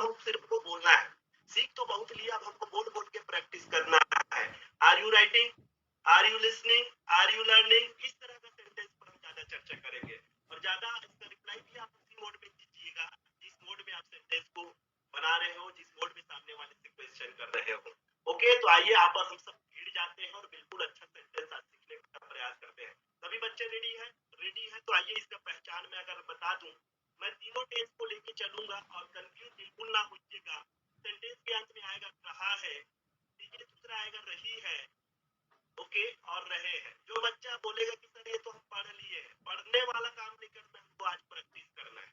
हम सिर्फ को बोलना है। सीख तो बहुत लिया, अब हमको बोल बोल के प्रैक्टिस करना है। Are you writing, are you listening, are you learning, इस तरह का सेंटेंस पर हम ज्यादा चर्चा करेंगे। और ज्यादा इसका रिप्लाई भी आप उसी मोड में दीजिएगा जिस मोड में आप सेंटेंस को बना रहे हो, जिस मोड में सामने वाले से क्वेश्चन कर रहे हो। ओके, तो आइए आप और हम सब भिड़ जाते हैं और बिल्कुल अच्छा सेंटेंस आज सीखने का प्रयास करते हैं। सभी बच्चे रेडी है? रेडी है तो आइए इसका पहचान में अगर बता दूं, मैं तीनों टेंस को लेके चलूंगा और कंफ्यूज बिल्कुल ना होइएगा। सेंटेंस के अंत में आएगा रहा है, ठीक है, दूसरा आएगा रही है, ओके, और रहे हैं। जो बच्चा बोलेगा कि सर ये तो हम पढ़ लिए हैं, पढ़ने वाला काम नहीं करना, हमको आज प्रैक्टिस करना है।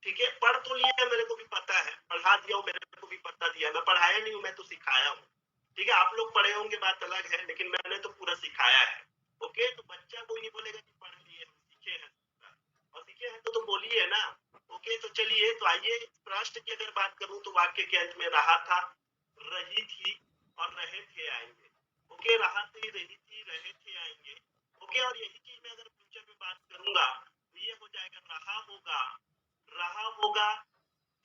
ठीक है, पढ़ तो लिया, मेरे को भी पता है, पढ़ा दिया हूँ, मेरे को भी पता दिया, मैं पढ़ाया नहीं हूँ, मैं तो सिखाया हूँ। ठीक है, आप लोग पढ़े होंगे बात अलग है, लेकिन मैंने तो पूरा सिखाया है। ओके, तो बच्चा कोई नहीं बोलेगा कि पढ़ लिए, हम सीखे हैं, और सीखे हैं तो बोलिए ना। ओके, तो चलिए, तो आइए प्रश्न की अगर बात करूं तो वाक्य के अंत में रहा था, रही थी और रहे थे आएंगे। ओके, रहा थी, रही थी, रहे थे आएंगे। ओके, और यही चीज मैं अगर फ्यूचर में बात करूंगा तो ये हो जाएगा रहा होगा, रहा होगा,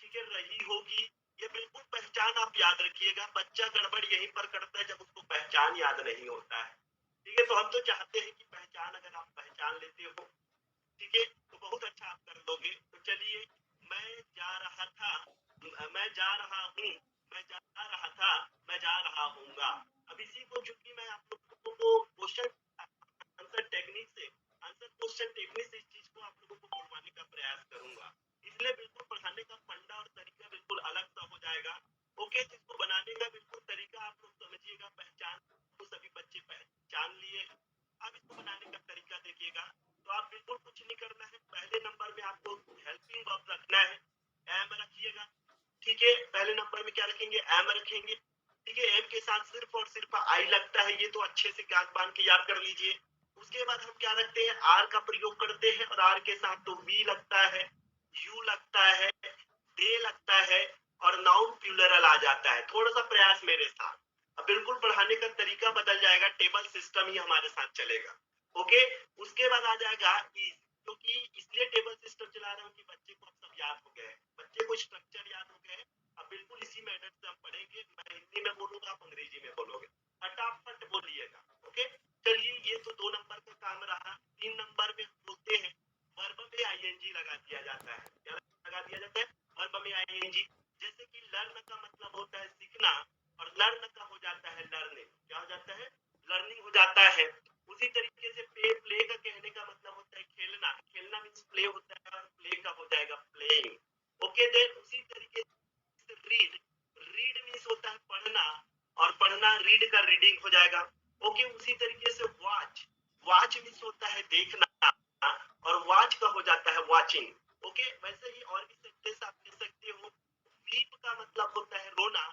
ठीक है, रही होगी। ये बिल्कुल पहचान आप याद रखिएगा। बच्चा गड़बड़ यहीं पर करता है जब उसको पहचान याद नहीं होता है। ठीक है, तो हम तो चाहते हैं कि पहचान अगर आप पहचान लेते हो, ठीक है, तो बहुत अच्छा आप कर लोगे। तो चलिए, मैं जा रहा था, मैं जा रहा हूँ, मैं जा रहा था, मैं जा रहा हूँगा। अब इसी को चूंकि मैं आप लोगों को क्वेश्चन आंसर टेक्निक से, आंसर क्वेश्चन टेक्निक से इस चीज को आप लोगों को बुलवाने का प्रयास करूंगा, इसलिए बिल्कुल पढ़ाने का फंडा और तरीका बिल्कुल अलग सा हो जाएगा। ओके, तो इसको बनाने का बिल्कुल तरीका आप लोग समझिएगा। पहचान तो सभी बच्चे पहचान लिए, अब इसको बनाने का तरीका देखिएगा। तो आप बिल्कुल कुछ नहीं करना है, पहले नंबर में आपको हेल्पिंग वर्ब रखना है, एम रखिएगा। ठीक है, पहले नंबर में क्या रखेंगे? एम रखेंगे। ठीक है, एम के साथ सिर्फ और सिर्फ आई लगता है, ये तो अच्छे से गांठ बांध के याद कर लीजिए। उसके बाद हम क्या रखते हैं? आर का प्रयोग करते हैं, और आर के साथ तो वी लगता है, यू लगता है, दे लगता है, और नाउन प्लूरल आ जाता है। थोड़ा सा प्रयास मेरे साथ, अब बिल्कुल पढ़ाने का तरीका बदल जाएगा, टेबल सिस्टम ही हमारे साथ चलेगा। ओके, उसके बाद आ जाएगा इज, क्योंकि इसलिए टेबल सिस्टम चला रहा हूँ कि बच्चे को अब सब याद हो गए, बच्चे को स्ट्रक्चर याद हो गए। अब बिल्कुल इसी मेथड से हम पढ़ेंगे। मैं हिंदी में बोलूंगा, आप अंग्रेजी में बोलोगे, फटाफट बोलिएगा। ओके, चलिए, ये तो 2 नंबर का काम रहा। 3 नंबर में बोलते हैं वर्ब में आईएनजी लगा दिया जाता है। क्या लगा दिया जाता है? वर्ब में आईएनजी। जैसे कि लर्न का मतलब होता है सीखना, और लर्न का हो जाता है लर्निंग। क्या हो जाता है? लर्निंग हो जाता है। उसी तरीके से प्ले का कहने का मतलब होता है खेलना, खेलना मीन्स प्ले होता है, और प्ले का हो जाएगा प्लेइंग। ओके, देन उसी तरीके से रीड, रीड मीन्स होता है पढ़ना, और पढ़ना रीड का रीडिंग हो जाएगा। ओके, उसी तरीके से वॉच, वॉच मीन्स होता है देखना, और वॉच का हो जाता है वॉचिंग। ओके, वैसे ही और भी सेंटेंस आप ले सकते हो। वीप का मतलब होता है रोना,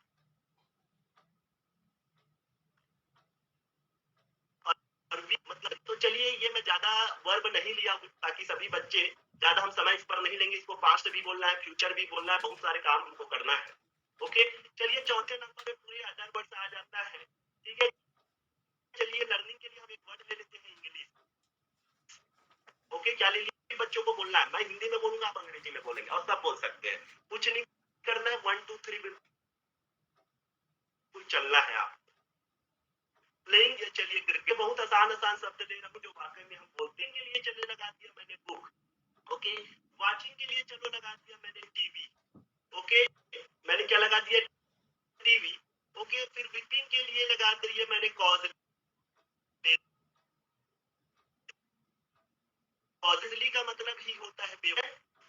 और वीप मतलब, तो चलिए, ये मैं ज्यादा वर्ब नहीं लिया ताकि सभी बच्चे, ज्यादा हम समय इस पर नहीं लेंगे। इसको पास्ट भी बोलना है, फ्यूचर भी बोलना है, बहुत सारे काम हमको करना है। ओके, चलिए, चौथे नंबर पे पूरे अदर वर्ड्स आ जाता है। ठीक है, चलिए, लर्निंग के लिए हम एक वर्ड ले लेते हैं, इंग्लिश। ओके, क्या ले लिए? बच्चों को बोलना है, मैं हिंदी में बोलूंगा, आप अंग्रेजी में बोलेंगे, और सब बोल सकते हैं, कुछ नहीं करना है। 1 2 3 बिल्कुल चलना है आप प्लेइंग। चलिए, क्रिकेट, बहुत आसान आसान शब्द दे रहा हूँ जो वाकई में हम बोलते हैं। के लिए चलिए लगा दिया मैंने बुक। ओके, वाचिंग के लिए चलो लगा दिया मैंने टीवी। ओके, मैंने क्या लगा दिया? टीवी। ओके, फिर विपिंग के लिए लगा दिया मैंने कॉज, कॉजली का मतलब ही होता है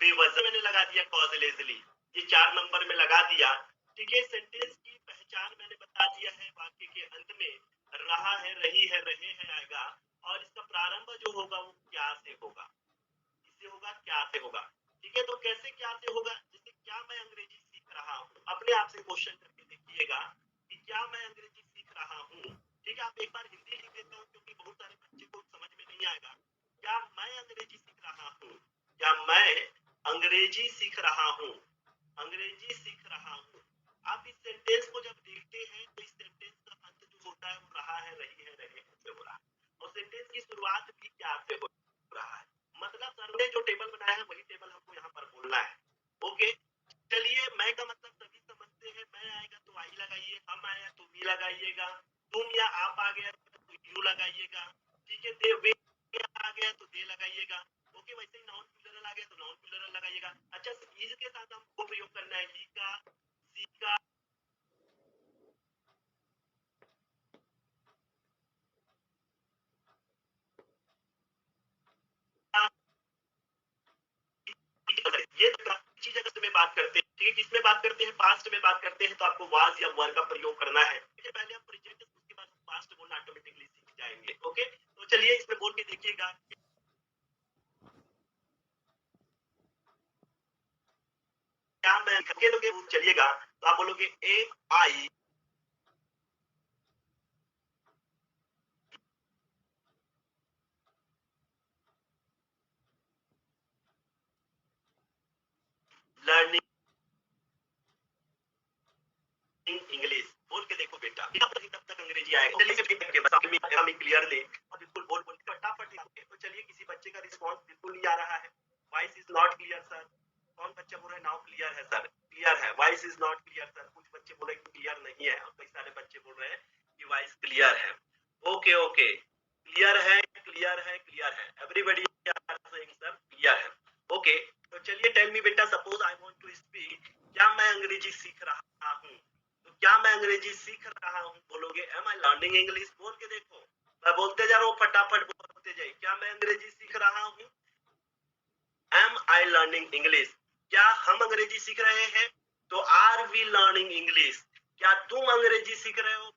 बेवजह, मैंने लगा दिया कॉजलेजली। ये 4 नंबर में लगा दिया। ठीक है, सेंटेंस की पहचान मैंने बता दिया है। वाक्य के अंत में रहा है, रही है, रहे हैं आएगा, और इसका प्रारंभ जो होगा वो क्या से होगा, इससे होगा, क्या से होगा। ठीक है, तो कैसे क्या से होगा? जैसे क्या मैं अंग्रेजी सीख रहा हूँ, अपने आप से क्वेश्चन करके देखिएगा कि क्या मैं अंग्रेजी सीख रहा हूँ। ठीक है, आप एक बार हिंदी लिख देता हूँ क्योंकि बहुत सारे बच्चे को समझ में नहीं आएगा। क्या मैं अंग्रेजी सीख रहा हूँ, क्या मैं अंग्रेजी सीख रहा हूँ, अंग्रेजी सीख रहा हूँ। आप इस सेंटेंस को जब देखते हैं तो इस सेंटेंस का अंत जो होता है वो रहा है, रही है, रहे हैं से हो रहा है, और सेंटेंस की शुरुआत भी क्या से हो रहा है। मतलब सर ने जो टेबल बनाया है वही टेबल हमको यहाँ पर बोलना है। ओके, चलिए, मैं का मतलब सभी लगाइएगा, तुम या आप आ गया तो यू लगाइएगा, ठीक है, दे वे आ गया तो दे लगाइएगा, ओके, वैसे ही नाउन प्लूरल आ गया तो नाउन प्लूरल लगाइएगा। अच्छा, इज के साथ हमको प्रयोग करना है ही का, सी का, ये चीज अगर में बात करते हैं, ठीक है, किसमें बात करते हैं, पास्ट में बात करते हैं, तो आपको वाज या वर का प्रयोग करना है, ठीक है, पहले आप प्रेजेंट, उसके बाद पास्ट बोलना ऑटोमेटिकली सीख जाएंगे, ओके। तो चलिए इसमें बोल के देखिएगा, क्या मैं अकेले चलिएगा, तो आप बोलोगे ए आई लर्निंग इंग्लिश, बोल के देखो बेटा, तब तक अंग्रेजी आएगा, चलिए क्लियर दे और बिल्कुल बोल बोल के फटाफट। तो चलिए, किसी बच्चे का रिस्पांस बिल्कुल नहीं आ रहा है, voice is not clear sir, कौन बच्चा बोल रहा है नाउ क्लियर है सर, क्लियर है, voice is not clear sir, कुछ बच्चे बोल रहे हैं क्लियर नहीं है, और कई सारे बच्चे बोल रहे हैं कि वॉइस क्लियर है, ओके ओके, क्लियर है क्लियर है क्लियर है, everybody are saying sir clear है, ओके। तो चलिए, टेल मी बेटा, suppose I want to speak, क्या मैं अंग्रेजी सीख रहा हूँ, तो क्या मैं अंग्रेजी सीख रहा हूँ, बोलोगे एम आई लर्निंग इंग्लिश, बोल के देखो, मैं बोलते जा रहा हूँ, फटाफट बोलते जाइए, क्या मैं अंग्रेजी सीख रहा हूँ, एम आई लर्निंग इंग्लिश, क्या हम अंग्रेजी सीख रहे हैं, तो आर वी लर्निंग इंग्लिश, क्या तुम अंग्रेजी सीख रहे हो,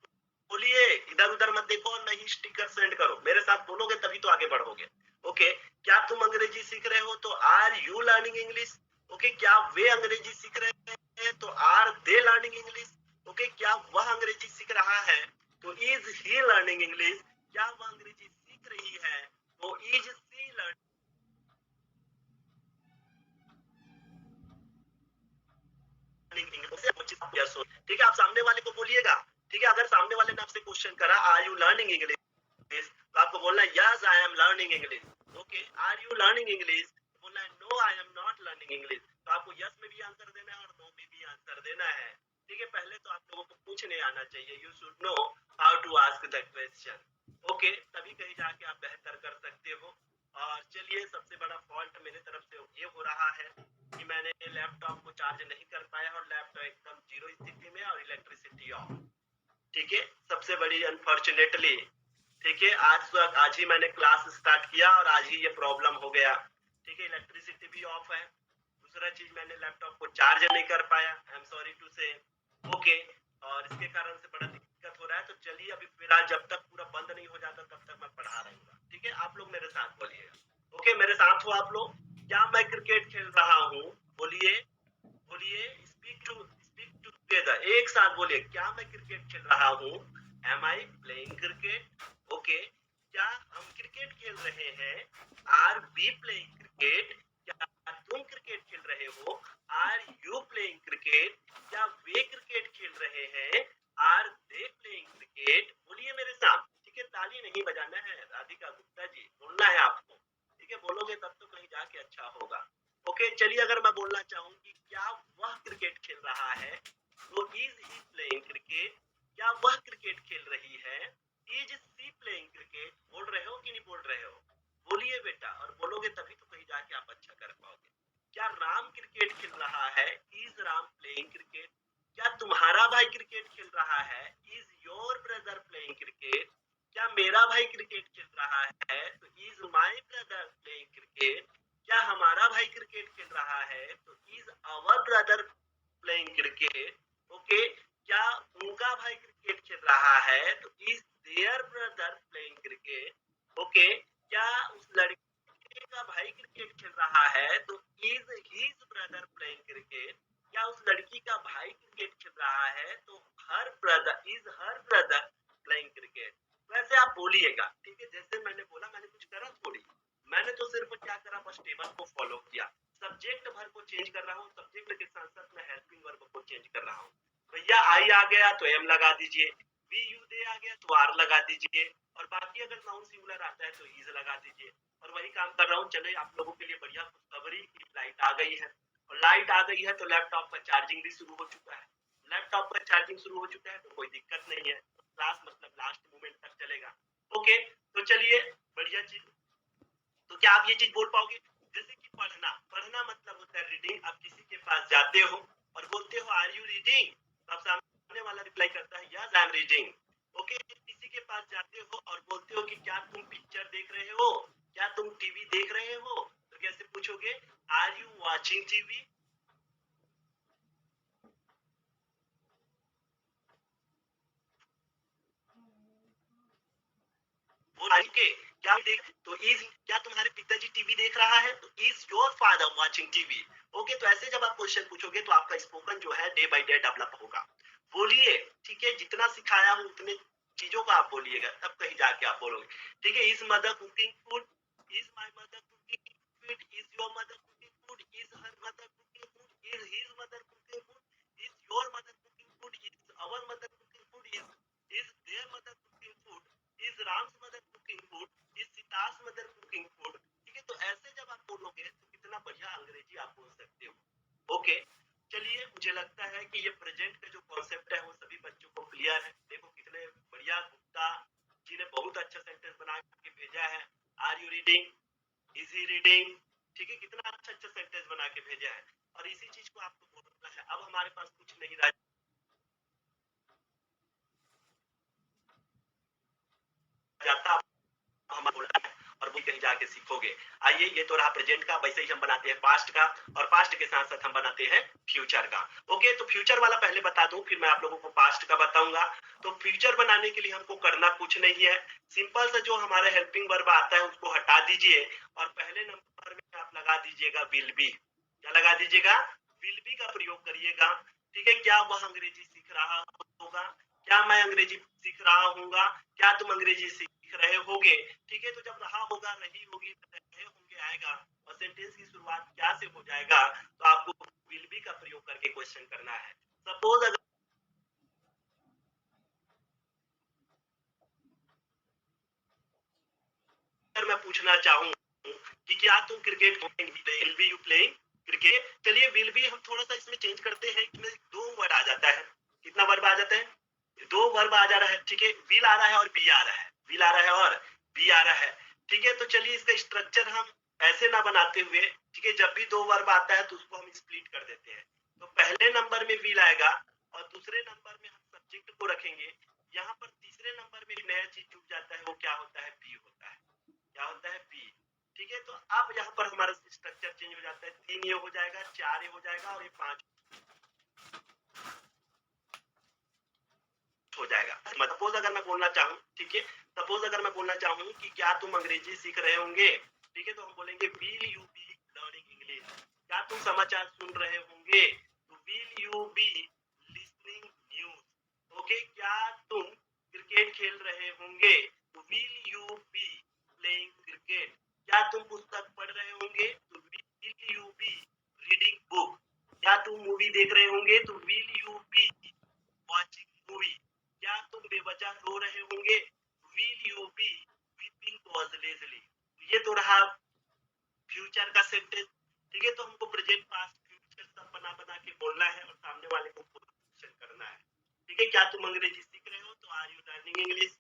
बोलिए, इधर उधर मत देखो और नहीं स्टिकर सेंड करो, मेरे साथ बोलोगे तभी तो आगे बढ़ोगे, ओके। क्या तुम अंग्रेजी सीख रहे हो, तो are you learning English, okay. क्या वे अंग्रेजी सीख रहे हैं, तो are they learning English, okay. क्या वह अंग्रेजी सीख रहा है, तो इज ही लर्निंग इंग्लिश, क्या वह अंग्रेजी सीख रही है, तो इज सी लर्निंग, ठीक है। आप सामने वाले को बोलिएगा, ठीक है, अगर सामने वाले ने आपसे क्वेश्चन करा आर यू लर्निंग इंग्लिश, तो आपको बोलना है yes I am learning English, okay. Are you learning English, बोलना है no I am not learning English, तो आपको यस में भी आंसर देना है और नो में भी आंसर देना है, ठीक है। पहले तो आप लोगों को पूछने आना चाहिए, you should know how to ask the question, okay, तभी कहीं जाके आप बेहतर कर सकते हो। और चलिए, सबसे बड़ा फॉल्ट मेरे तरफ से ये हो रहा है कि मैंने लैपटॉप को चार्ज नहीं कर पाया और लैपटॉप एकदम जीरो स्थिति में और इलेक्ट्रिसिटी ऑफ, ठीक है, सबसे बड़ी अनफॉर्चुनेटली, ठीक है, आज ही मैंने क्लास स्टार्ट किया और आज ही ये प्रॉब्लम हो गया, ठीक है, इलेक्ट्रिसिटी भी ऑफ है, दूसरा चीज मैंने लैपटॉप को चार्ज नहीं कर पाया, आई एम सॉरी टू से, ओके, और इसके कारण से बड़ा दिक्कत हो रहा है। तो चलिए, अभी फिलहाल जब तक पूरा बंद नहीं हो जाता तब तक मैं पढ़ा रहूंगा, ठीक है, आप लोग मेरे साथ बोलिएगा, ओके, मेरे साथ हो आप लोग, क्या मैं क्रिकेट खेल रहा हूँ, बोलिए बोलिए, स्पीक टुगेदर, एक साथ बोलिए, क्या मैं क्रिकेट खेल रहा हूँ, am I playing cricket, okay. क्या हम क्रिकेट खेल रहे हैं, आर वी प्लेइंग क्रिकेट, क्या तुम क्रिकेट खेल रहे हो, आर यू प्लेइंग क्रिकेट, क्या वे क्रिकेट खेल रहे हैं, आर दे प्लेइंग क्रिकेट, बोलिए मेरे साथ, ठीक है, ताली नहीं बजाना है, राधिका गुप्ता जी, बोलना है आपको, ठीक है, बोलोगे तब तो कहीं जाके अच्छा होगा, ओके। चलिए, अगर मैं बोलना चाहूँ कि क्या वह क्रिकेट खेल रहा है, तो इज ही प्लेइंग क्रिकेट, क्या वह क्रिकेट खेल रही है, इज सी प्लेइंग क्रिकेट, बोल रहे हो कि नहीं बोल रहे हो, बोलिए बेटा, और बोलोगे तभी तो कहीं जाके आप अच्छा कर पाओगे। क्या राम क्रिकेट खेल रहा है, इज राम प्लेइंग क्रिकेट, क्या तुम्हारा भाई क्रिकेट खेल रहा है, is your brother playing cricket, क्या मेरा भाई क्रिकेट खेल रहा है, तो is my brother playing cricket, क्या हमारा भाई क्रिकेट खेल रहा है, तो is our brother playing cricket, okay. क्या उनका भाई क्रिकेट खेल रहा है, तो is their brother playing cricket, okay. क्या उस लड़के का भाई क्रिकेट खेल रहा है, तो is his brother playing cricket, क्या उस लड़की का भाई क्रिकेट खेल रहा है, तो her brother is her brother playing cricket, वैसे आप बोलिएगा, ठीक है, जैसे मैंने बोला, मैंने कुछ करा थोड़ी, मैंने तो सिर्फ क्या करा, बस टेबल को फॉलो किया, सब्जेक्ट भर को चेंज कर रहा हूँ, सब्जेक्ट के साथ साथ मैं हेल्पिंग वर्ब को चेंज कर रहा हूँ, भैया आई आ गया तो एम लगा दीजिए, वी यू दे आ गया तो आर लगा दीजिए, और बाकी अगर नाउन सिंगुलर आता है तो इज लगा दीजिए, और वही काम कर रहा हूँ। चलिए, आप लोगों के लिए बढ़िया खुशखबरी की लाइट आ गई है, और लाइट आ गई है तो लैपटॉप का चार्जिंग भी शुरू हो चुका है, लैपटॉप का चार्जिंग शुरू हो चुका है तो कोई दिक्कत नहीं है, क्लास मतलब लास्ट मोमेंट तक चलेगा। ओके, तो चलिए बढ़िया चीज। तो क्या आप ये चीज बोल पाओगे? जैसे कि पढ़ना, पढ़ना मतलब होता है रीडिंग। आप किसी के पास जाते हो और बोलते हो आर यू रीडिंग, अब सामने वाला रिप्लाई करता है yes I am reading. Okay, किसी के पास जाते हो और बोलते हो कि क्या तुम पिक्चर देख रहे हो, क्या तुम टीवी देख रहे हो, तो कैसे पूछोगे? Are you watching TV? के क्या देख, तो इज, क्या तुम्हारे पिताजी टीवी देख रहा है, तो is your father watching TV? Okay, तो ऐसे जब आप क्वेश्चन पूछोगे तो आपका स्पोकन जो है डे बाय डे डेवलप होगा। बोलिए, ठीक है, जितना सिखाया हूं उतने चीजों का आप बोलिएगा, तब कहीं जाके आप बोलोगे। ठीक है, is mother cooking food, is my mother cooking food, is your mother cooking food, is her mother cooking food, is his mother cooking food, is your mother cooking food, is our mother cooking food, is their mother cooking food, is Ram's mother cooking food, is Sita's mother cooking food. ठीक है, तो ऐसे जब आप बोलोगे तो कितना बढ़िया अंग्रेजी आप बोल सकते हो। ओके, चलिए, मुझे लगता है कि ये प्रेजेंट का जो कॉन्सेप्ट है वो सभी बच्चों को क्लियर है। देखो कितने बढ़िया गुप्ता जी ने बहुत अच्छा सेंटेंस बना के भेजा है। Are you reading, is he reading? ठीक है, कितना अच्छा अच्छा सेंटेंस बना के भेजा है। और इसी चीज को आपको बोलना है। अब हमारे पास कुछ नहीं रहा जाता, हम बोलना है और वो कहीं जाके सीखोगे। आइए, ये तो रहा प्रेजेंट का, वैसे ही हम बनाते हैं पास्ट का, और पास्ट के साथ साथ हम बनाते हैं फ्यूचर का। ओके, तो फ्यूचर वाला पहले बता दूं, फिर मैं आप लोगों को पास्ट का बताऊंगा। तो फ्यूचर बनाने के लिए हमको करना कुछ नहीं है, सिंपल सा जो हमारा हेल्पिंग वर्ब आता है उसको हटा दीजिए और पहले नंबर में आप लगा दीजिएगा विल बी। क्या लगा दीजिएगा? विल बी का प्रयोग करिएगा। ठीक है, क्या वह अंग्रेजी सीख रहा होगा, क्या मैं अंग्रेजी सीख रहा हूँगा, क्या तुम अंग्रेजी सीख रहे होगे? ठीक है, तो जब रहा होगा, रही होगी, रहे होंगे आएगा और सेंटेंस की शुरुआत क्या से हो जाएगा, तो आपको विल बी का प्रयोग करके क्वेश्चन करना है। सपोज अगर मैं पूछना चाहूँ कि क्या तुम cricket will be you playing cricket, चलिए विल बी हम थोड़ा सा इसमें चेंज करते हैं, इसमें दो वर्ड आ जाता है। कितना वर्ड आ जाता है? दो वर्ब आ जा रहा है। ठीक है, विल आ रहा है और बी आ रहा है, विल आ रहा है और बी आ रहा है। ठीक है, तो चलिए इसका स्ट्रक्चर हम ऐसे ना बनाते हुए, ठीक है, जब भी दो वर्ब आता है तो उसको हम स्प्लिट कर देते हैं। तो पहले नंबर में विल आएगा और दूसरे नंबर में हम सब्जेक्ट को रखेंगे। यहाँ पर तीसरे नंबर में नया चीज जुड़ जाता है, वो क्या होता है? बी होता है। क्या होता है? बी। ठीक है, तो अब यहाँ पर हमारा स्ट्रक्चर चेंज हो जाता है। 3 ये हो जाएगा, 4 ये हो जाएगा और ये 5 हो जाएगा। सपोज अगर मैं बोलना चाहूँ, ठीक है, सपोज अगर मैं बोलना चाहूँ कि क्या तुम अंग्रेजी सीख रहे होंगे, ठीक है, तो हम बोलेंगे will you be learning English. क्या तुम समाचार सुन रहे होंगे, तो will you be listening news. Okay, क्या तुम क्रिकेट खेल रहे होंगे, तो will you be playing cricket. क्या तुम पुस्तक पढ़ रहे होंगे, तो will you be reading book. क्या तुम मूवी देख रहे होंगे, तो will you be watching movie. क्या तुम बेवजह रो रहे होंगे, will you be weeping causelessly. ये तो रहा फ्यूचर का सेंटेंस। ठीक है, तो हमको प्रेजेंट पास्ट फ्यूचर सब बना बना के बोलना है और सामने वाले को क्वेश्चन करना है। ठीक है, क्या तुम अंग्रेजी सीख रहे हो, तो आर यू लर्निंग इंग्लिश।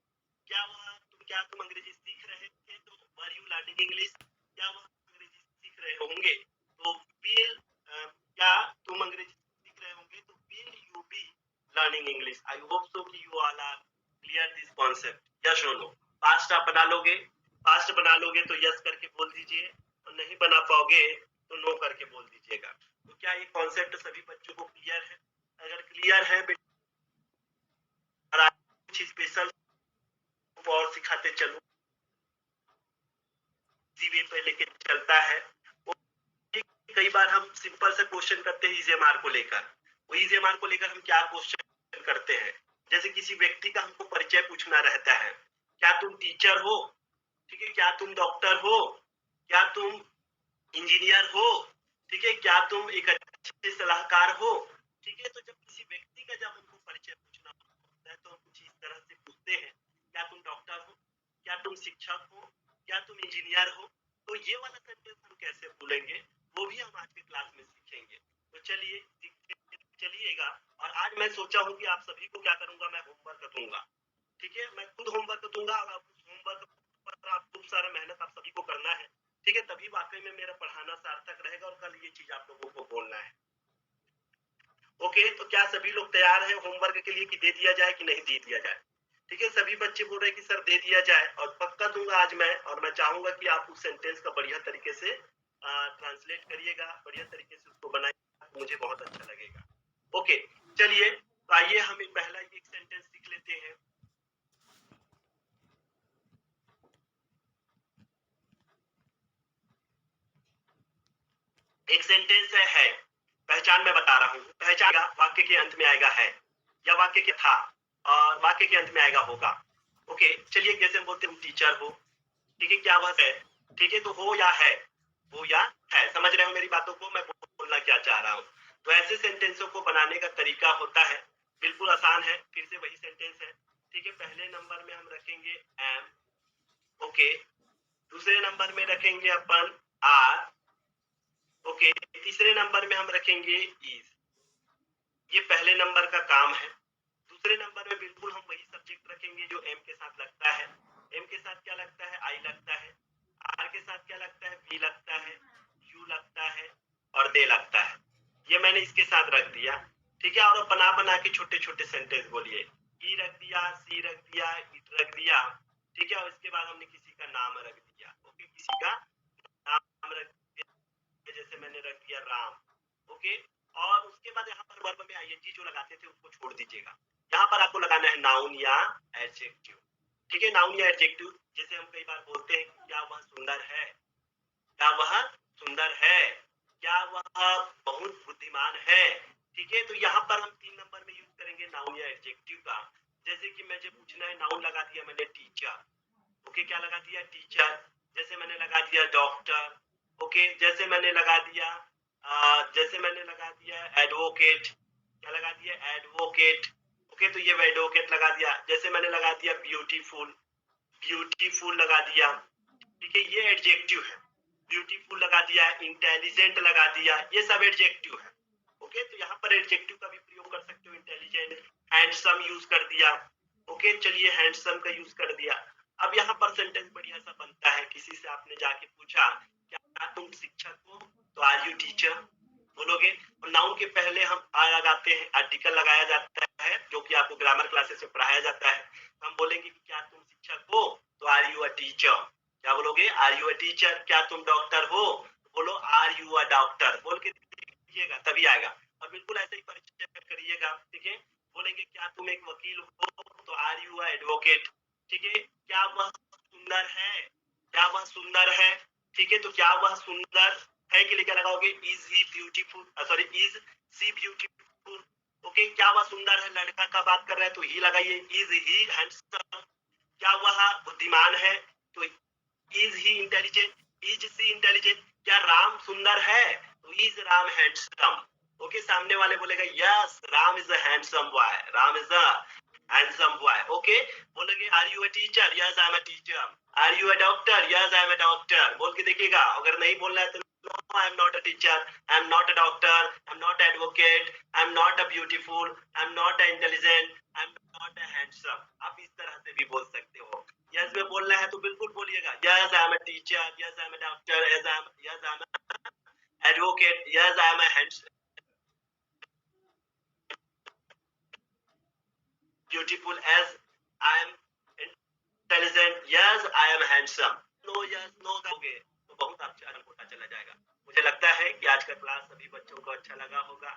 क्या तुम अंग्रेजी सीख रहे थे, तो वर यू लर्निंग इंग्लिश। क्या वह अंग्रेजी सीख रहे होंगे, तो विल, क्या तुम अंग्रेजी सीख रहे होंगे, तो will you be learning English. I hope so कि you all are clear this concept. Yes और नो? पास्ट आप बना लोगे, पास्ट बना लोगे तो यस करके बोल दीजिए और नहीं बना पाओगे तो नो करके बोल दीजिएगा। तो क्या ये कॉन्सेप्ट सभी बच्चों को क्लियर है? अगर क्लियर है कुछ स्पेशल और सिखाते चलो, इसी वे पे लेके चलता है। कई बार हम सिंपल से क्वेश्चन करते हैं ईजेएमआर को लेकर। वो ईजेएमआर को लेकर हम क्या क्वेश्चन करते हैं, जैसे किसी व्यक्ति का हमको परिचय पूछना रहता है, क्या तुम टीचर हो, ठीक है, क्या तुम डॉक्टर हो, क्या तुम इंजीनियर हो, ठीक है, क्या तुम एक अच्छे सलाहकार हो। ठीक है, तो जब किसी व्यक्ति का जब हमको परिचय पूछना होता है तो हम कुछ इस तरह से पूछते हैं, क्या तुम डॉक्टर हो, क्या तुम शिक्षक हो, क्या तुम इंजीनियर हो। तो ये वाला सेंटेंस हम कैसे बोलेंगे, वो भी हम आज के क्लास में सीखेंगे। तो चलिए चलिएगा। और आज मैं सोचा हूँ कि आप सभी को क्या करूंगा, मैं होमवर्क दूंगा। ठीक है, मैं खुद होमवर्क दूंगा और उस होमवर्क पर आप खूब सारा मेहनत आप सभी को करना है, ठीक है, तभी वाकई में मेरा पढ़ाना सार्थक रहेगा और कल ये चीज आप लोगों को बोलना है। ओके, तो क्या सभी लोग तैयार हैं होमवर्क के लिए कि दे दिया जाए कि नहीं दे दिया जाए? ठीक है, सभी बच्चे बोल रहे हैं कि सर दे दिया जाए और पक्का दूंगा आज मैं, और मैं चाहूंगा कि आप उस सेंटेंस का बढ़िया तरीके से ट्रांसलेट करिएगा, बढ़िया तरीके से उसको बनाइएगा, मुझे बहुत अच्छा लगेगा। ओके, चलिए तो आइए हम पहला एक सेंटेंस सीख लेते हैं। एक सेंटेंस है, पहचान मैं बता रहा हूँ, पहचान वाक्य के अंत में आएगा है, या वाक्य के था और वाक्य के अंत में आएगा होगा। ओके, चलिए कैसे हम बोलते हैं टीचर हो, ठीक है, क्या वह है, ठीक है, तो हो या है, हो या है, समझ रहे हो मेरी बातों को, मैं बोलना क्या चाह रहा हूँ। तो ऐसे सेंटेंसों को बनाने का तरीका होता है, बिल्कुल आसान है, फिर से वही सेंटेंस है, ठीक है, पहले नंबर में हम रखेंगे एम, ओके, दूसरे नंबर में रखेंगे अपन आर, ओके, तीसरे नंबर में हम रखेंगे इज, ये पहले नंबर का काम है। दूसरे नंबर में बिल्कुल हम वही सब्जेक्ट रखेंगे जो एम के साथ लगता है, एम के साथ क्या लगता है, आई लगता है, आर के साथ क्या लगता है, वी लगता है, यू लगता है और दे लगता है, ये मैंने इसके साथ रख दिया, ठीक है, और बना बना के छोटे छोटे सेंटेंस बोलिए, ई रख दिया, सी रख दिया, इट रख दिया, ठीक है, और इसके बाद हमने किसी का नाम रख दिया, ओके, किसी का नाम रख दिया, जैसे मैंने रख दिया राम, ओके, और उसके बाद यहाँ पर वर्ब में आईएनजी जो लगाते थे उसको छोड़ दीजिएगा, यहाँ पर आपको लगाना है नाउन या एडजेक्टिव, ठीक है, नाउन या एडजेक्टिव, जैसे हम कई बार बोलते हैं क्या वह सुंदर है, क्या वह सुंदर है, क्या वह बहुत बुद्धिमान है, ठीक है, तो यहाँ पर हम 3 नंबर में यूज करेंगे नाउन या एडजेक्टिव का, जैसे कि मुझे पूछना है, नाउन लगा दिया मैंने टीचर, ओके, क्या लगा दिया टीचर, जैसे मैंने लगा दिया डॉक्टर, ओके, जैसे मैंने लगा दिया एडवोकेट, क्या लगा दिया एडवोकेट, ओके, तो ये एडवोकेट लगा दिया, जैसे मैंने लगा दिया ब्यूटीफुल, ब्यूटीफुल लगा दिया, ठीक है, ये एडजेक्टिव है, ब्यूटीफुल लगा दिया, इंटेलिजेंट लगा दिया, ये सब एडजेक्टिव है, ओके, तो यहाँ पर एडजेक्टिव का भी प्रयोग कर सकते हो, इंटेलिजेंट, हैंडसम यूज कर दिया, ओके, चलिए हैंडसम का यूज कर दिया। अब यहाँ पर सेंटेंस बढ़िया सा बनता है, किसी से आपने जाके पूछा क्या तुम शिक्षक हो, तो आर यू टीचर बोलोगे, और नाउन के पहले हम आ लगाते हैं, आर्टिकल लगाया जाता है, जो कि आपको ग्रामर क्लासेस में पढ़ाया जाता है, तो हम बोलेंगे कि क्या तुम शिक्षक हो, तो आर यू अ टीचर, क्या बोलोगे, आर यू अ टीचर, क्या तुम डॉक्टर हो, बोलो आर यू अ डॉक्टर, बोल के दीजिएगा तभी आएगा, और बिल्कुल ऐसे ही परिचय करिएगा, ठीक है, बोलेंगे क्या तुम एक वकील हो, तो आर यू अ एडवोकेट, ठीक है, क्या वह सुंदर है, क्या वह सुंदर है, ठीक है, तो क्या वह सुंदर है के लिए क्या लगाओगे, is he beautiful, sorry is she beautiful, okay, क्या वह सुंदर है, लड़का का बात कर रहे हैं तो ही लगाइए, इज ही हैंडसम, क्या वह बुद्धिमान है, तो is he intelligent, is she intelligent, क्या राम सुंदर है, तो इज राम हैंडसम, ओके, सामने वाले बोलेगा yes Ram is a handsome boy, Ram is a handsome boy, okay, बोलेंगे are you a teacher, yes I am a teacher, are you a doctor, yes I am a doctor, बोल के देखिएगा, अगर नहीं बोलना है तो no, I am not a teacher, I am not a doctor, I am not an advocate, I am not a beautiful, I am not a intelligent, I am not a handsome, आप इस तरह से भी बोल सकते हो, yes में बोलना है तो बिल्कुल बोलिएगा, yes I am a teacher, yes I am a doctor, yes I am advocate, yes I am a handsome beautiful, as I am intelligent, yes I am handsome, no yes no कहोगे तो बहुत अच्छा पता चला जाएगा। मुझे लगता है कि आज का क्लास सभी बच्चों को अच्छा लगा होगा,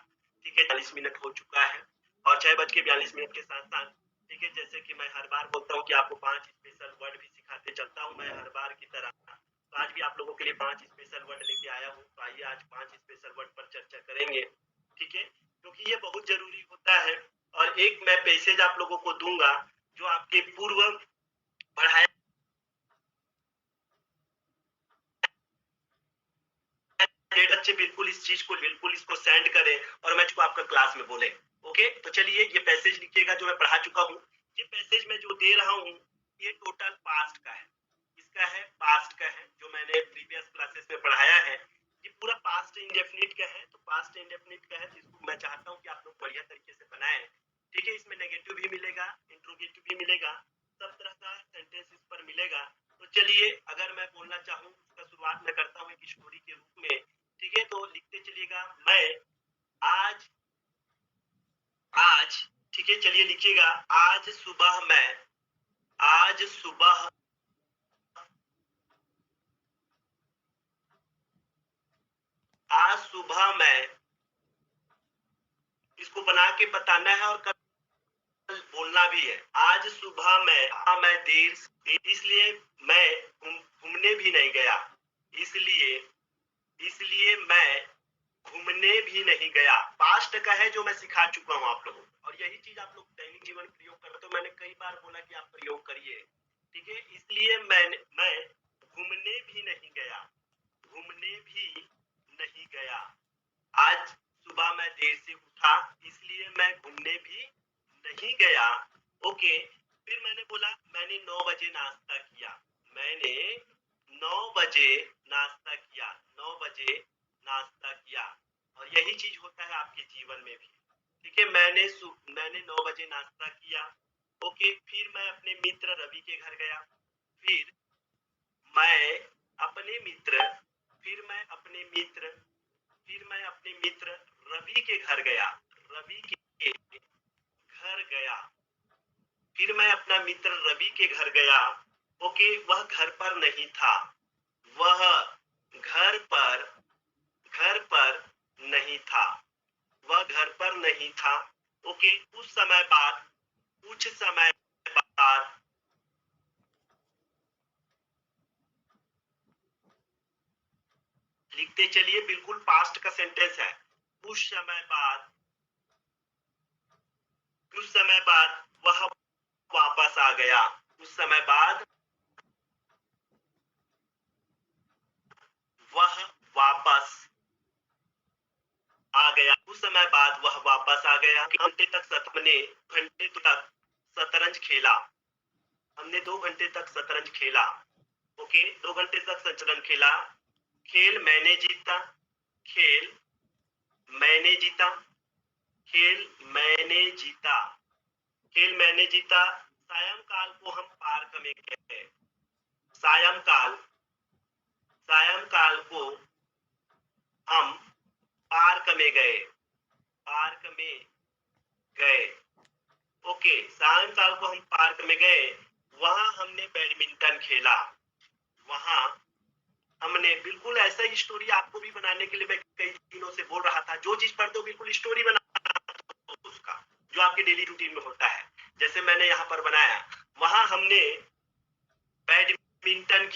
ठीक है, 40 मिनट हो चुका है और 6:42 के साथ साथ, ठीक है, जैसे कि मैं हर बार बोलता हूँ कि आपको 5 स्पेशल वर्ड भी सिखाते चलता हूँ मैं हर बार की तरह, तो आज भी आप लोगों के लिए 5 स्पेशल वर्ड लेके आया हूँ, तो आइए आज 5 स्पेशल वर्ड पर चर्चा करेंगे, ठीक है, क्योंकि ये बहुत जरूरी होता है, और एक मैं पैसेज आप लोगों को दूंगा जो आपके पूर्व पढ़ाए बच्चे बिल्कुल इस चीज को बिल्कुल इसको सेंड करें और मैं इसको आपका क्लास में बोले, ओके, तो चलिए ये पैसेज लिखिएगा जो मैं पढ़ा चुका हूँ, ये पैसेज मैं जो दे रहा हूँ ये टोटल पास्ट का है, इसका है पास्ट का है, जो मैंने प्रीवियस क्लासेस में पढ़ाया है, ये पूरा पास्ट इंडेफिनिट का है, तो पास्ट इंडेफिनिट का है, जिसको मैं चाहता हूँ कि आप लोग बढ़िया तरीके से बनाएं, ठीक है, इसमें नेगेटिव भी मिलेगा, इंट्रोगेटिव भी मिलेगा, मिलेगा। तो चलिए, अगर मैं बोलना चाहूँ उसका शुरुआत मैं करता हूँ एक स्टोरी के रूप में, ठीक है? तो लिखते चलिएगा, मैं आज आज ठीक है, चलिए लिखिएगा, आज सुबह मैं आज सुबह आज सुबह मैं इसको बना के बताना है और बोलना भी है। आज सुबह मैं इसलिए मैं घूमने भी नहीं गया, इसलिए इसलिए मैं घूमने भी नहीं गया। पास्ट का है जो मैं सिखा चुका हूँ आप लोगों को, और यही चीज आप लोग दैनिक जीवन प्रयोग करते हो। मैंने कई बार बोला कि आप प्रयोग करिए, ठीक है? इसलिए मैं घूमने भी नहीं गया, घूमने भी नहीं गया। आज सुबह मैं देर से उठा, इसलिए मैं घूमने भी नहीं गया। ओके, फिर मैंने बोला मैंने 9 बजे नाश्ता किया, मैंने 9 बजे नाश्ता किया, 9 बजे नाश्ता किया। और यही चीज होता है आपके जीवन में भी, ठीक है? मैंने 9 बजे नाश्ता किया। ओके, फिर मैं अपने मित्र रवि के घर गया, फिर मैं अपने मित्र फिर मैं अपने मित्र फिर मैं अपने मित्र रवि के घर गया, रवि के घर गया। फिर मैं अपना मित्र रवि के घर गया। ओके, वह घर पर नहीं था, वह घर पर घर पर नहीं था, वह घर पर नहीं था। ओके, कुछ समय बाद लिखते चलिए, बिल्कुल पास्ट का सेंटेंस है। कुछ समय बाद वह वापस आ गया, कुछ समय बाद वह वापस आ गया, कुछ समय बाद वह वापस आ गया। घंटे तक शतरंज खेला, हमने 2 घंटे तक शतरंज खेला। ओके, 2 घंटे तक शतरंज खेला। खेल मैंने जीता, खेल मैंने जीता, खेल मैंने जीता, खेल मैंने जीता। सायंकाल को हम पार्क में गए, सायंकाल सायंकाल को हम पार्क में गए, पार्क में गए। ओके, सायंकाल को हम पार्क में गए, वहां हमने बैडमिंटन खेला, वहां हमने बिल्कुल ऐसा ही स्टोरी आपको भी बनाने के लिए मैं कई दिनों से बोल रहा था। जो चीज पढ़ते हो बिल्कुल स्टोरी बना उसका, जो आपके डेली रूटीन में होता है। जैसे मैंने यहाँ पर बनाया, वहां हमने बैडमिंटन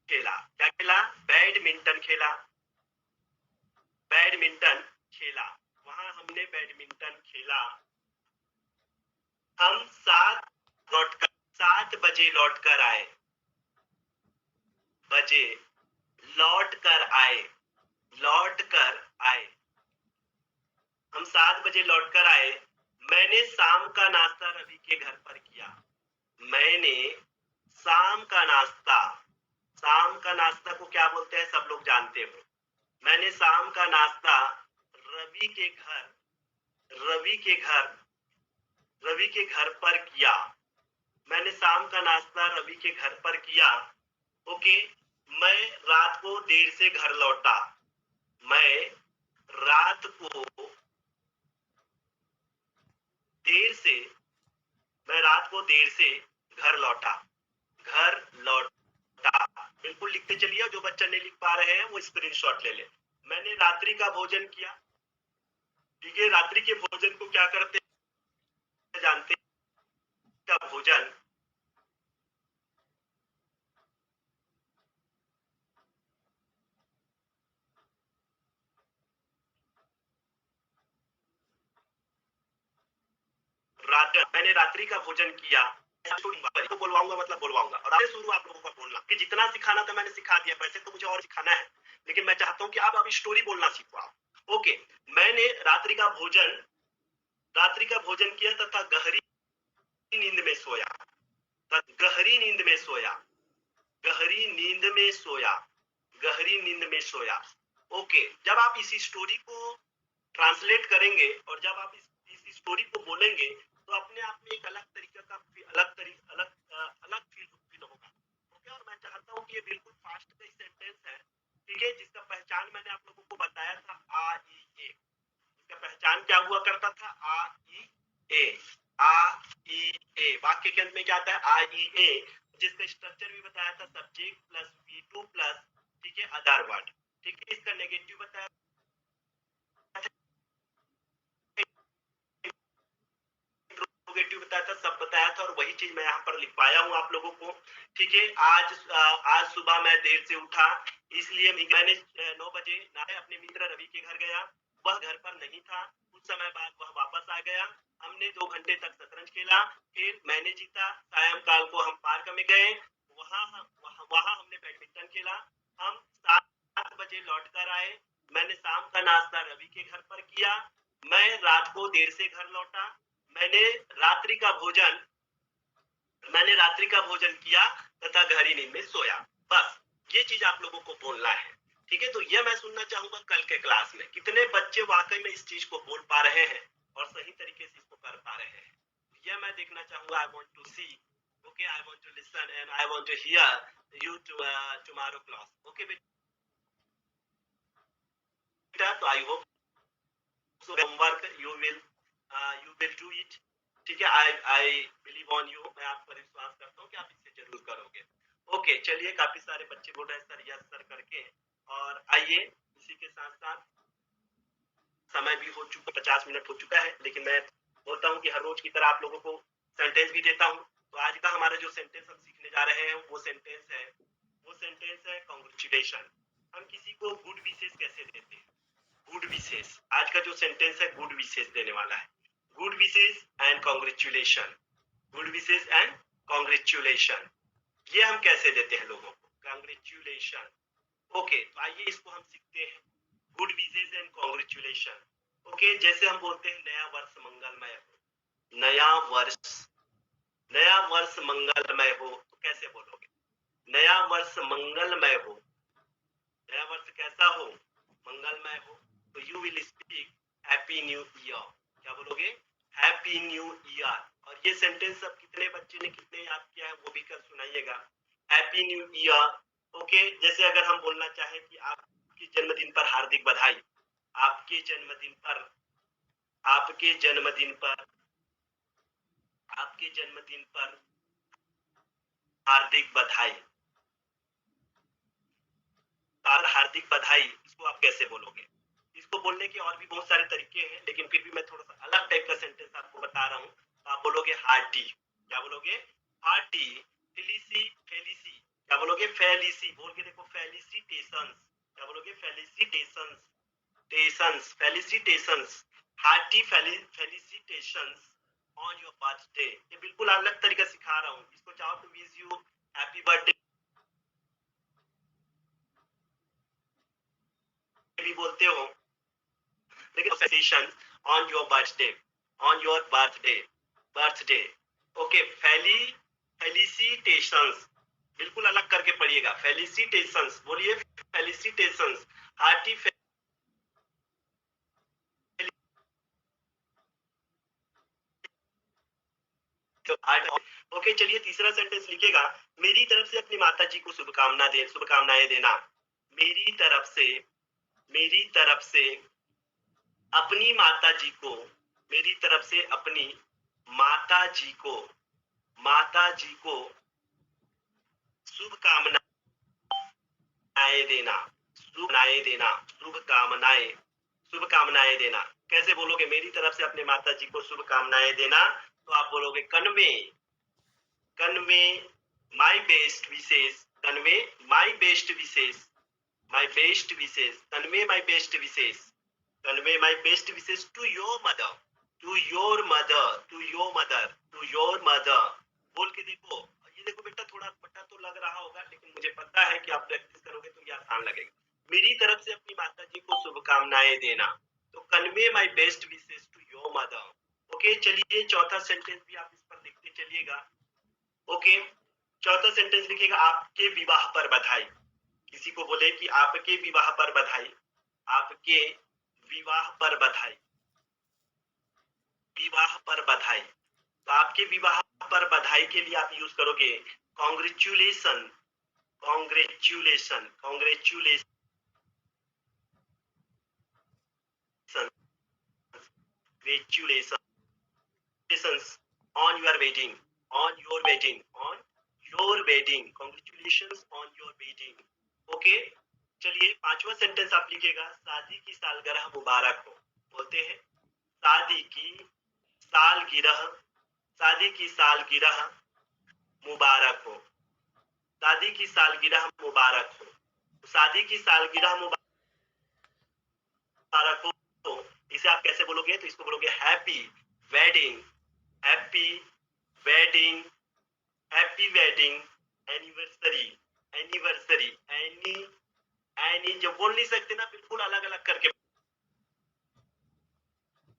खेला, क्या खेला? बैडमिंटन खेला, बैडमिंटन खेला, वहां हमने बैडमिंटन खेला। हम 7 बजे लौट कर आए, बजे लौट कर आए, लौट कर आए। हम 7 बजे लौट कर आए। मैंने शाम का नाश्ता रवि के घर पर किया, मैंने शाम का नाश्ता शाम का नाश्ता को क्या बोलते हैं सब लोग जानते हो। मैंने शाम का नाश्ता रवि के घर रवि के घर रवि के घर पर किया, मैंने शाम का नाश्ता रवि के घर पर किया। ओके, मैं रात को देर से घर लौटा, मैं रात को देर से मैं रात को देर से घर लौटा, घर लौटा। बिल्कुल लिखते चलिए, जो बच्चा नहीं लिख पा रहे हैं वो स्क्रीनशॉट ले ले। मैंने रात्रि का भोजन किया, ठीक है? रात्रि के भोजन को क्या करते हैं जानते हैं? का भोजन मैंने रात्रि का भोजन किया, तो बोलवाऊंगा मतलब बोलवाऊंगा, और आगे शुरू आप लोगों का बोलना कि जितना सिखाना था मैंने सिखा दिया। वैसे तो मुझे और सिखाना है, लेकिन मैं चाहता हूँ कि आप अभी स्टोरी बोलना सीखो आप। ओके, मैंने रात्रि का भोजन किया तथा गहरी नींद में सोया, गहरी नींद में सोया, गहरी नींद में सोया, गहरी नींद में सोया। ओके, जब आप इसी स्टोरी को ट्रांसलेट करेंगे और जब आप इस स्टोरी को बोलेंगे तो अपने आप में एक अलग तरीके का अलग अलग फील होगा। ओके, और मैं चाहता हूँ कि ये बिल्कुल फास्ट का सेंटेंस है, ठीक है, जिसका पहचान मैंने आप लोगों को बताया था आ ई ए। इसका पहचान क्या हुआ करता था? आ ई ए, आ ई ए। वाक्य के अंत में क्या आता है? आ ई ए, जिसका स्ट्रक्चर भी बताया था, सब्जेक्ट प्लस V2 प्लस, ठीक है, अदर वर्ड। ठीक है, इसका नेगेटिव बताया, इंट्रोगेटिव बताया था, सब बताया था, और वही चीज मैं यहाँ पर लिख पाया हूँ आप लोगों को। ठीक है, आज सुबह मैं देर से उठा, इसलिए मैंने 9 बजे नहाए, अपने मित्र रवि के घर गया। वह घर पर नहीं था। कुछ समय बाद वह वापस आ गया। हमने 2 घंटे तक शतरंज खेला, फिर मैंने जीता। सायंकाल को हम पार्क में गए, वहां हमने बैडमिंटन खेला। हम 7 बजे लौट कर आए। मैंने शाम का नाश्ता रवि के घर पर किया। मैं रात को देर से घर लौटा। मैंने रात्रि का भोजन किया तथा गहरी नींद में सोया। बस ये चीज आप लोगों को बोलना है। ठीक है, तो ये मैं सुनना चाहूंगा कल के क्लास में कितने बच्चे वाकई में इस चीज को बोल पा रहे हैं और सही तरीके से इसको कर पा रहे हैं। यह मैं देखना चाहूंगा। I want to see, okay, I want to listen and I want to hear you tomorrow class. Okay बेटा, तो I hope so homework you will do it। ठीक है, आई बिलीव ऑन यू। मैं आप पर विश्वास करता हूँ कि आप इसे जरूर करोगे। ओके, चलिए, काफी सारे बच्चे बोल रहे हैं सर यस सर करके, और आइए इसी के साथ साथ समय भी हो चुका, 50 मिनट हो चुका है, लेकिन मैं बोलता हूँ कि हर रोज की तरह आप लोगों को सेंटेंस भी देता हूँ। तो आज का हमारा जो सेंटेंस हम सीखने जा रहे हैं वो सेंटेंस है कांग्रेचुलेशन। हम किसी को गुड विशेष कैसे देते हैं? गुड विशेष, आज का जो सेंटेंस है गुड विशेष देने वाला है। Good wishes and congratulation, good wishes and congratulation, ये हम कैसे देते हैं लोगों को? कांग्रेचुलेशन। ओके, तो आइए इसको हम सीखते हैं। Good wishes and congratulation. Okay, जैसे हम बोलते हैं नया वर्ष मंगलमय हो। नया वर्ष मंगलमय हो, तो कैसे बोलोगे? नया वर्ष मंगलमय हो। नया वर्ष कैसा हो? मंगलमय हो। तो you will speak happy new year. क्या बोलोगे? Happy new year. और ये सेंटेंस अब कितने बच्चे ने कितने याद किया है वो भी कर सुनाइएगा। Happy new year. ओके, जैसे अगर हम बोलना चाहे कि आपके जन्मदिन पर हार्दिक बधाई, आपके जन्मदिन पर आपके जन्मदिन पर आपके जन्मदिन पर हार्दिक बधाई, हार्दिक बधाई, इसको आप कैसे बोलोगे? इसको बोलने के और भी बहुत सारे तरीके हैं, लेकिन फिर भी मैं थोड़ा सा अलग टाइप का सेंटेंस आपको बता रहा हूँ। तो आप बोलोगे हार्टी। क्या बोलोगे? हार्टी। फेलिसी, फेलिसी, क्या बोलोगे? फेलिसी। बोल के देखो, फेलिसिटेशंस। क्या बोलोगे? Felicitations, tations, felicitations, hearty felicitations on your birthday. ये बिल्कुल अलग तरीका सिखा रहा हूँ। इसको चाहो तो विश यू हैप्पी बर्थडे भी बोलते हो, लेकिन felicitation on your birthday, on your birthday. Okay, felicitations बिल्कुल अलग करके पढ़िएगा। फेलिसिटेशंस, बोलिए फेलिसिटेशंस, हार्टी। ओके, चलिए तीसरा सेंटेंस लिखिएगा। मेरी तरफ से अपनी माता जी को शुभकामनाएं देना। मेरी तरफ से अपनी माता जी को, मेरी तरफ से अपनी माता जी को शुभकामनाएं देना, शुभकामनाएं देना। कैसे बोलोगे? मेरी तरफ से अपने माता जी को शुभकामनाएं देना, तो आप बोलोगे convey my best wishes, convey my best wishes, convey my best wishes to your mother, बोल के देखो। ये देखो बेटा, थोड़ा बट्टा तो लग रहा होगा, लेकिन मुझे पता है कि आप प्रैक्टिस करोगे तो ये आसान लगेगा। मेरी तरफ से अपनी माता जी को शुभकामनाएं देना, तो convey my best wishes to your mother. Okay, चलिए चौथा सेंटेंस भी आप इस पर लिखते चलिएगा। ओके, चौथा सेंटेंस लिखिएगा, आपके विवाह पर बधाई। किसी को बोले कि आपके विवाह पर बधाई, आपके विवाह पर बधाई, तो आपके विवाह पर बधाई के लिए आप यूज करोगे congratulation, congratulation, congratulation congratulations on your wedding, on your wedding, on your wedding, congratulations on your wedding. Okay, चलिए पांचवा सेंटेंस आप लिखिएगा, शादी की सालगिरह मुबारक हो। बोलते हैं शादी की सालगिरह, शादी की सालगिरह मुबारक हो, शादी की सालगिरह मुबारक हो। शादी की सालगिरह मुबारक हो, तो इसे आप कैसे बोलोगे? तो इसको बोलोगे happy wedding, happy wedding, happy wedding anniversary, anniversary, any जो बोल नहीं सकते ना, बिल्कुल अलग अलग करके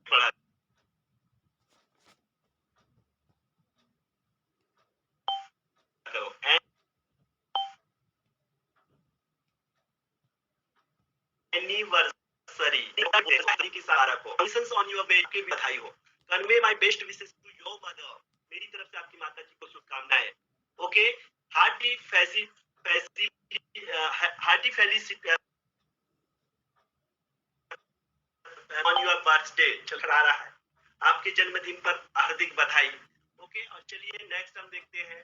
पढ़ा करो। एनिवर्सरी की सहारा को ऑन योर वे की बधाई हो। Convey my best wishes to your mother, मेरी तरफ से आपकी माता जी को शुभकामनाएं। Okay, hearty feli feli hearty felicity on your birthday चल रहा है, आपके जन्मदिन पर हार्दिक बधाई। ओके, और चलिए नेक्स्ट हम देखते हैं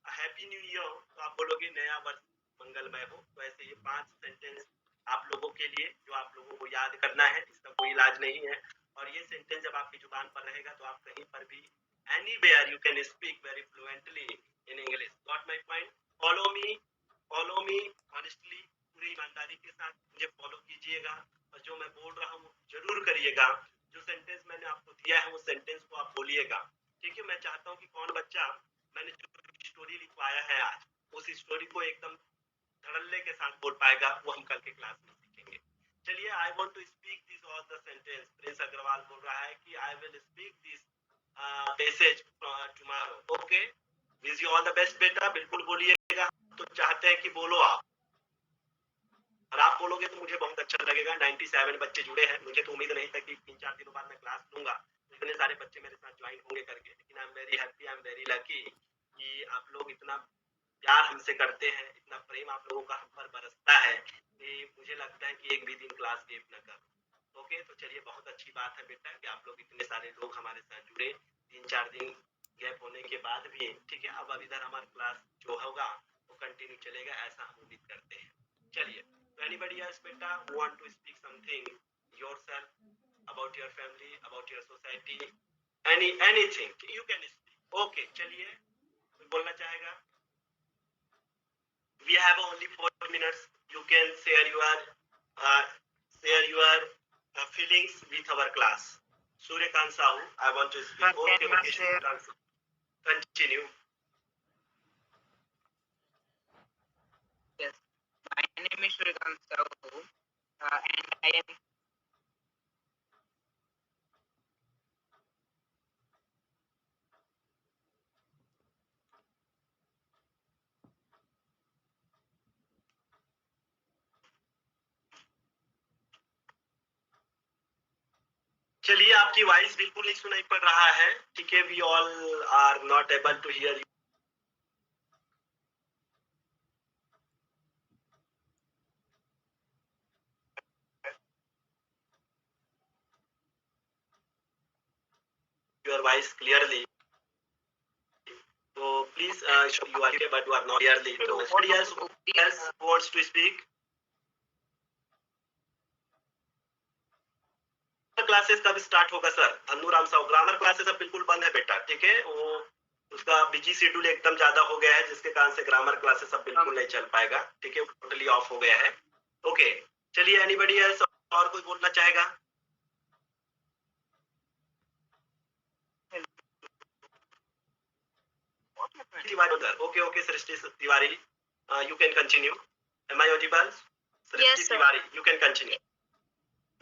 हैप्पी न्यू ईयर। तो आप बोलोगे नया वर्ष मंगलमय हो। तो ऐसे ये 5 सेंटेंस आप लोगों के लिए जो आप लोगों को याद करना है, इसका कोई इलाज नहीं है। और ये सेंटेंस जब आपकी जुबान पर रहेगा तो आप कहीं पर भी anywhere you can speak very fluently in English. Got my point? Follow me honestly, पूरी ईमानदारी के साथ मुझे फॉलो कीजिएगा और जो मैं बोल रहा हूँ जरूर करिएगा। जो सेंटेंस मैंने आपको दिया है वो सेंटेंस को आप बोलिएगा, ठीक है? मैं चाहता हूँ कि कौन बच्चा मैंने जो स्टोरी लिखवाया है आज, उस स्टोरी को एकदम धड़ल्ले के साथ बोल पाएगा, वो हम कल के क्लास में सीखेंगे। चलिए, I want to speak this all the sentence. Prince Agrawal बोल रहा है कि I will speak this passage tomorrow. Okay, wish you all the best बेटा, बिल्कुल बोलिएगा। तो चाहते हैं कि बोलो आप, और आप बोलोगे तो मुझे बहुत अच्छा लगेगा। 97 बच्चे जुड़े हैं, मुझे तो उम्मीद नहीं था कि 3-4 दिनों बाद मैं क्लास लूंगा, इतने सारे बच्चे मेरे साथ ज्वाइन होंगे करके। लेकिन I am very happy, I am very lucky कि आप लोग इतना प्यार हमसे करते हैं, इतना प्रेम आप लोगों का हम पर बरसता है कि मुझे लगता है कि एक भी दिन क्लास गैप न करो। ओके, तो चलिए बहुत अच्छी बात है बेटा कि आप लोग इतने सारे लोग हमारे साथ जुड़े 3-4 दिन गैप होने के बाद भी, ठीक है? अब इधर हमारा क्लास जो होगा वो कंटिन्यू चलेगा, ऐसा हम उम्मीद करते हैं। चलिए, anybody else beta who want to speak something yourself about your family, about your society, anything you can speak. Okay, चलिए, कोई बोलना चाहेगा? We have only 4 minutes. You can share your feelings with our class. Suryakant Sahu, I want to speak. Okay, continue. Yes, my name is Shrikant Sahu, and I am चलिए, आपकी voice बिल्कुल नहीं सुनाई पड़ रहा है, ठीक है? We all are not able to hear you. Your voice clearly. So please, you are here, but you are not clearly. So somebody else wants to speak. Classes कब स्टार्ट होगा सर? धनु राम साहू, ग्रामर क्लासेस अब बिल्कुल बंद है बेटा, ठीक है? वो उसका बिजी शेड्यूल एकदम ज्यादा हो गया है, जिसके कारण से ग्रामर क्लासेस अब बिल्कुल नहीं चल पाएगा, ठीक है? टोटली ऑफ हो गया है। ओके, चलिए, एनीबडी एल्स और कोई बोलना चाहेगा? Okay, okay, Srishti Tiwari, you can continue. Am I audible? Srishti Yes, sir. Tiwari, you can continue.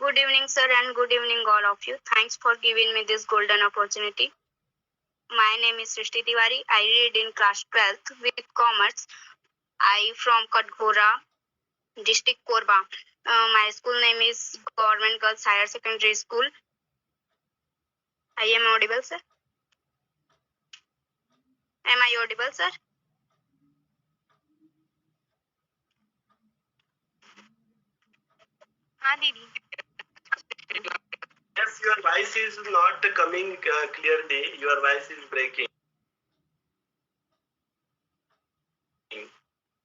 Good evening, sir, and good evening, all of you. Thanks for giving me this golden opportunity. My name is Srishti Tiwari. I read in class 12th with commerce. I from Katgora, district Korba. My school name is Government Girls Higher Secondary School. I am audible, sir? Am I audible, sir? हाँ दीदी. Yes, your voice is not coming clearly. Your voice is breaking.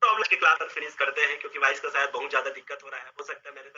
Problem के class finish करते हैं क्योंकि voice का शायद बहुत ज्यादा दिक्कत हो रहा है, हो सकता है मेरे तरफ